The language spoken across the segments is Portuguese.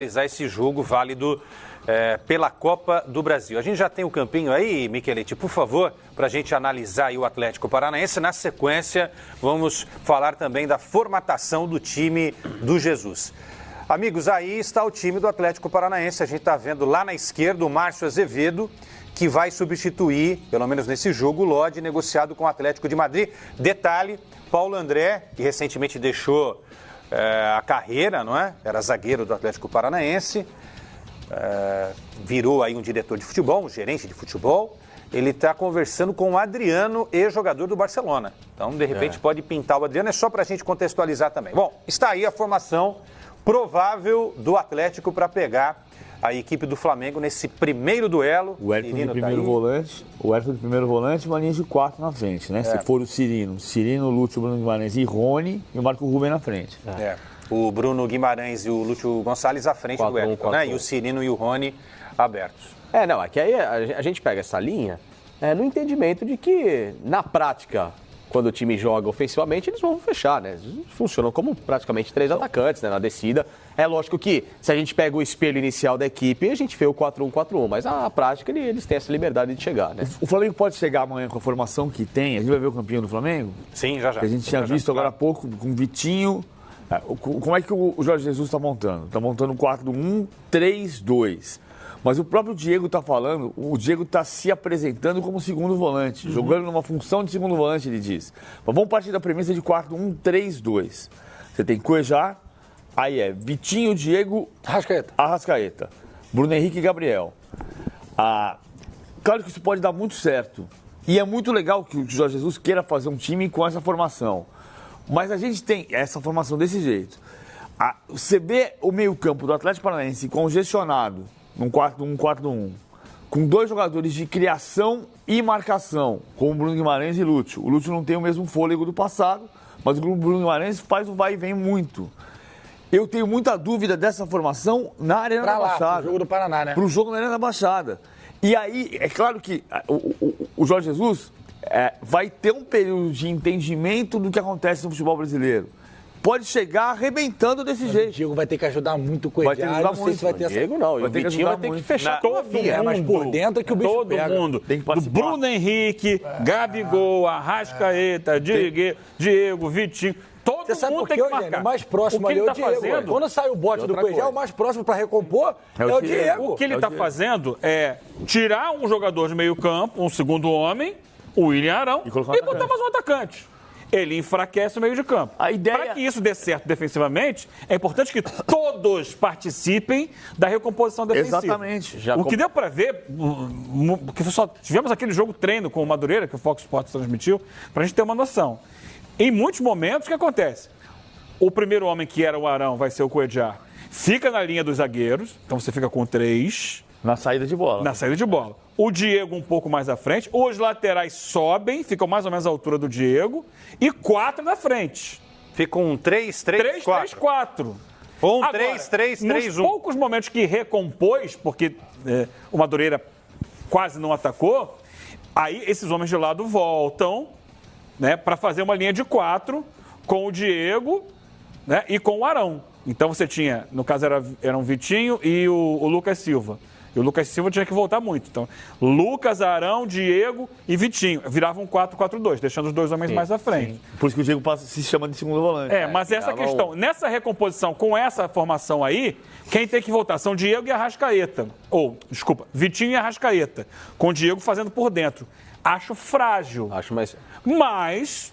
realizar esse jogo válido pela Copa do Brasil. A gente já tem o campinho aí, Micheletti, por favor, para a gente analisar aí o Atlético Paranaense. Na sequência, vamos falar também da formatação do time do Jesus. Amigos, aí está o time do Atlético Paranaense. A gente está vendo lá na esquerda o Márcio Azevedo, que vai substituir, pelo menos nesse jogo, o Lodi, negociado com o Atlético de Madrid. Detalhe, Paulo André, que recentemente deixou a carreira, não é? Era zagueiro do Atlético Paranaense, virou aí um diretor de futebol, um gerente de futebol. Ele está conversando com o Adriano, ex-jogador do Barcelona. Então, de repente, pode pintar o Adriano, é só para a gente contextualizar também. Bom, está aí a formação provável do Atlético para pegar a equipe do Flamengo nesse primeiro duelo. O Everton de primeiro volante, uma linha de 4 na frente, né? Se for o Cirino, Lúcio, Bruno Guimarães e Rony, e o Marco Ruben na frente. O Bruno Guimarães e o Lúcio Gonçalves à frente do Everton, né? E o Cirino e o Rony abertos. Aqui aí a gente pega essa linha no entendimento de que, na prática, quando o time joga ofensivamente, eles vão fechar, né? Eles funcionam como praticamente 3 atacantes, né? Na descida. É lógico que, se a gente pega o espelho inicial da equipe, a gente vê o 4-1-4-1, mas na prática eles têm essa liberdade de chegar, né? O Flamengo pode chegar amanhã com a formação que tem, a gente vai ver o campeão do Flamengo? Sim, já. Que a gente tinha visto agora há pouco, com o Vitinho. Como é que o Jorge Jesus está montando? Está montando um 4-1-3-2. Mas o próprio Diego está falando, o Diego está se apresentando como segundo volante, jogando numa função de segundo volante, ele diz. Mas vamos partir da premissa de 4-1-3-2. Você tem Cuejá, aí é Vitinho, Diego, Arrascaeta, Bruno Henrique e Gabriel. Claro que isso pode dar muito certo. E é muito legal que o Jorge Jesus queira fazer um time com essa formação. Mas a gente tem essa formação desse jeito. Você vê o meio-campo do Atlético Paranaense congestionado, num 4-1-4-1, com 2 jogadores de criação e marcação, como o Bruno Guimarães e Lúcio. O Lúcio não tem o mesmo fôlego do passado, mas o Bruno Guimarães faz um vai e vem muito. Eu tenho muita dúvida dessa formação na Arena da Baixada. Pro jogo do Paraná, né? Pro jogo na Arena da Baixada. E aí, é claro que o Jorge Jesus vai ter um período de entendimento do que acontece no futebol brasileiro. Pode chegar arrebentando desse jeito. O Diego vai ter que ajudar muito com o Edgar. Não sei se vai ter essa... Diego não, o Vitinho vai ter que fechar todo mundo. Mas por dentro é que o bicho todo pega. mundo. Do Bruno Henrique, Gabigol, Arrascaeta, Diego, Vitinho. Todo mundo tem que marcar. O mais próximo ali é o Diego. Quando sai o bote do Cuejá, o mais próximo para recompor é o Diego. O que ele está fazendo é tirar um jogador de meio campo, um segundo homem, o William Arão, e botar mais um atacante. Ele enfraquece o meio de campo. Para que isso dê certo defensivamente, é importante que todos participem da recomposição defensiva. Exatamente. O que deu para ver, que só tivemos aquele jogo treino com o Madureira, que o Fox Sports transmitiu, para a gente ter uma noção. Em muitos momentos, o que acontece? O primeiro homem, que era o Arão, vai ser o Cuejá, fica na linha dos zagueiros, então você fica com 3. Na saída de bola. O Diego um pouco mais à frente. Os laterais sobem, ficam mais ou menos à altura do Diego. E 4 na frente. Fica um 3-3-4. Ou um 3-3-3-1. Nos poucos momentos que recompôs, porque o Madureira quase não atacou, aí esses homens de lado voltam, né, para fazer uma linha de 4 com o Diego, né, e com o Arão. Então você tinha, no caso eram Vitinho e o Lucas Silva. E o Lucas Silva tinha que voltar muito. Então, Lucas, Arão, Diego e Vitinho. Viravam 4-4-2, deixando os 2 homens mais à frente. Sim. Por isso que o Diego se chama de segundo volante. Mas essa questão, nessa recomposição, com essa formação aí, quem tem que voltar são Diego e Arrascaeta. Vitinho e Arrascaeta. Com o Diego fazendo por dentro. Acho frágil. Mas,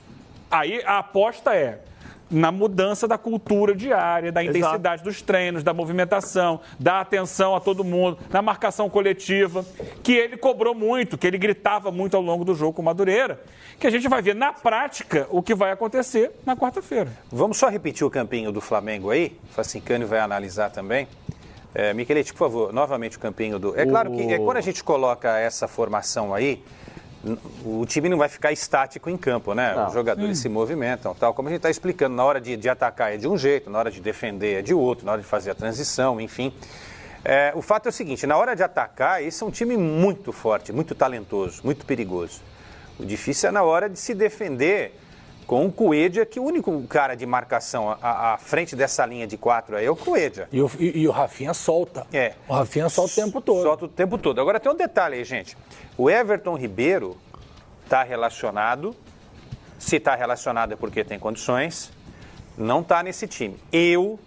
aí a aposta é na mudança da cultura diária, da intensidade dos treinos, da movimentação, da atenção a todo mundo, da marcação coletiva, que ele cobrou muito, que ele gritava muito ao longo do jogo com o Madureira, que a gente vai ver na prática o que vai acontecer na quarta-feira. Vamos só repetir o campinho do Flamengo aí? O Facincani vai analisar também. Micheletti, por favor, novamente o campinho do... É claro que quando a gente coloca essa formação aí, o time não vai ficar estático em campo, né? Os jogadores se movimentam, tal. Como a gente está explicando, na hora de atacar é de um jeito, na hora de defender é de outro, na hora de fazer a transição, enfim. O fato é o seguinte, na hora de atacar, esse é um time muito forte, muito talentoso, muito perigoso. O difícil é na hora de se defender com o Coelho, que o único cara de marcação à frente dessa linha de 4 aí é o Coelho. E o Rafinha solta. O Rafinha solta o tempo todo. Solta o tempo todo. Agora tem um detalhe aí, gente. O Everton Ribeiro está relacionado. Se está relacionado é porque tem condições. Não está nesse time. Eu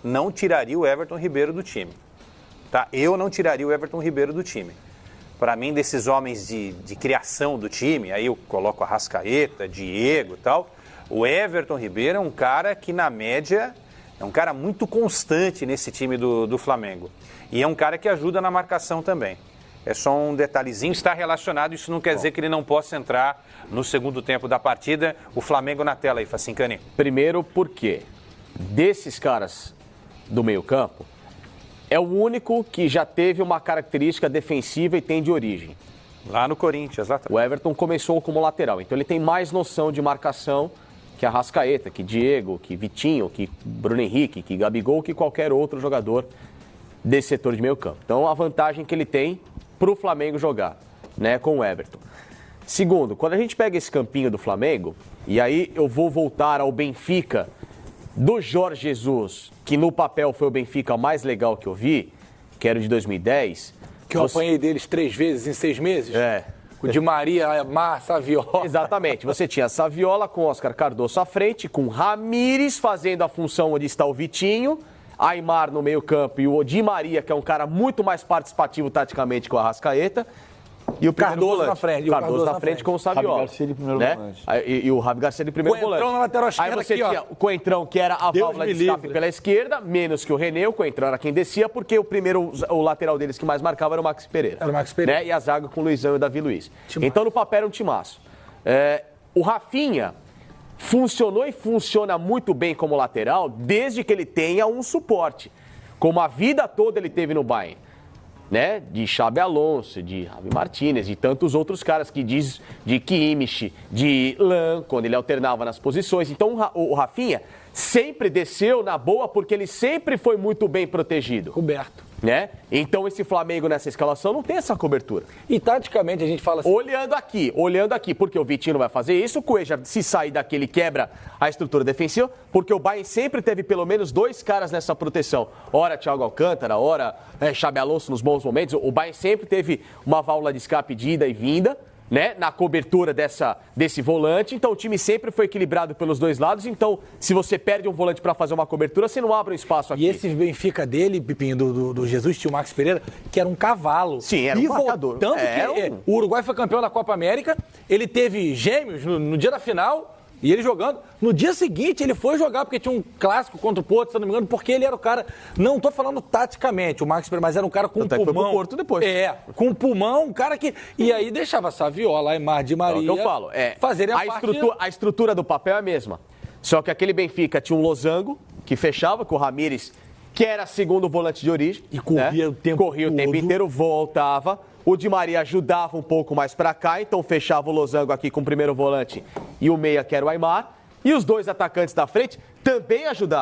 não tiraria o Everton Ribeiro do time. Tá? Eu não tiraria o Everton Ribeiro do time. Para mim, desses homens de criação do time, aí eu coloco Arrascaeta, Diego e tal, o Everton Ribeiro é um cara que, na média, é um cara muito constante nesse time do Flamengo. E é um cara que ajuda na marcação também. É só um detalhezinho, está relacionado, isso não quer dizer que ele não possa entrar no segundo tempo da partida. O Flamengo na tela aí, Facincani. Primeiro porque desses caras do meio-campo, é o único que já teve uma característica defensiva e tem de origem. Lá no Corinthians, lá atrás. O Everton começou como lateral, então ele tem mais noção de marcação que Arrascaeta, que Diego, que Vitinho, que Bruno Henrique, que Gabigol, que qualquer outro jogador desse setor de meio campo. Então a vantagem que ele tem para o Flamengo jogar, né, com o Everton. Segundo, quando a gente pega esse campinho do Flamengo, e aí eu vou voltar ao Benfica do Jorge Jesus, que no papel foi o Benfica mais legal que eu vi, que era o de 2010. Que eu apanhei deles 3 vezes em 6 meses? O Di Maria, Aimar, Saviola. Exatamente. Você tinha Saviola com Oscar Cardoso à frente, com Ramires fazendo a função onde está o Vitinho, Aimar no meio campo e o Di Maria, que é um cara muito mais participativo taticamente que o Arrascaeta. E o Cardoso na frente. Cardoso na frente com o Saviola. Ravi Garcia de primeiro volante. E o Ravi Garcia de primeiro volante. Coentrão na lateral esquerda. Aí você aqui, tinha o Coentrão, que era a válvula de escape pela esquerda, menos que o René. O Coentrão era quem descia, porque o lateral deles que mais marcava era o Max Pereira. Era o Max Pereira. Né? E a zaga com o Luizão e o Davi Luiz. Então, no papel, era um timaço. O Rafinha funcionou e funciona muito bem como lateral desde que ele tenha um suporte. Como a vida toda ele teve no Bayern. Né, de Xabi Alonso, de Javi Martinez, de tantos outros caras que diz de Kimmich, de Lan, quando ele alternava nas posições. Então o Rafinha sempre desceu na boa porque ele sempre foi muito bem protegido. Coberto. Né? Então esse Flamengo nessa escalação não tem essa cobertura. E taticamente a gente fala assim... Olhando aqui, porque o Vitinho não vai fazer isso, o Cueja, se sair daqui, ele quebra a estrutura defensiva, porque o Bayern sempre teve pelo menos 2 caras nessa proteção. Ora Thiago Alcântara, ora Xabi Alonso nos bons momentos. O Bayern sempre teve uma válvula de escape de ida e vinda, né, na cobertura desse volante. Então o time sempre foi equilibrado pelos 2 lados. Então, se você perde um volante para fazer uma cobertura, você não abre um espaço aqui. E esse Benfica dele, Pipinho, do Jesus, tinha o Max Pereira, que era um cavalo. Sim, era um marcador. Tanto que o Uruguai foi campeão da Copa América, ele teve gêmeos no dia da final, e ele jogando. No dia seguinte, ele foi jogar, porque tinha um clássico contra o Porto, se não me engano, porque ele era o cara... Não tô falando taticamente, o Max Pereira, mas era um cara com Até pulmão. Foi pro Porto depois. Com pulmão, um cara que... E aí deixava Saviola, Aimar, Di Maria... É o que eu falo. Fazerem a estrutura do papel é a mesma. Só que aquele Benfica tinha um losango, que fechava, com o Ramires, que era segundo volante de origem. E corria o tempo Corria o tempo inteiro, voltava. O Di Maria ajudava um pouco mais pra cá, então fechava o losango aqui com o primeiro volante e o meia, que era o Aimar. E os 2 atacantes da frente também ajudavam.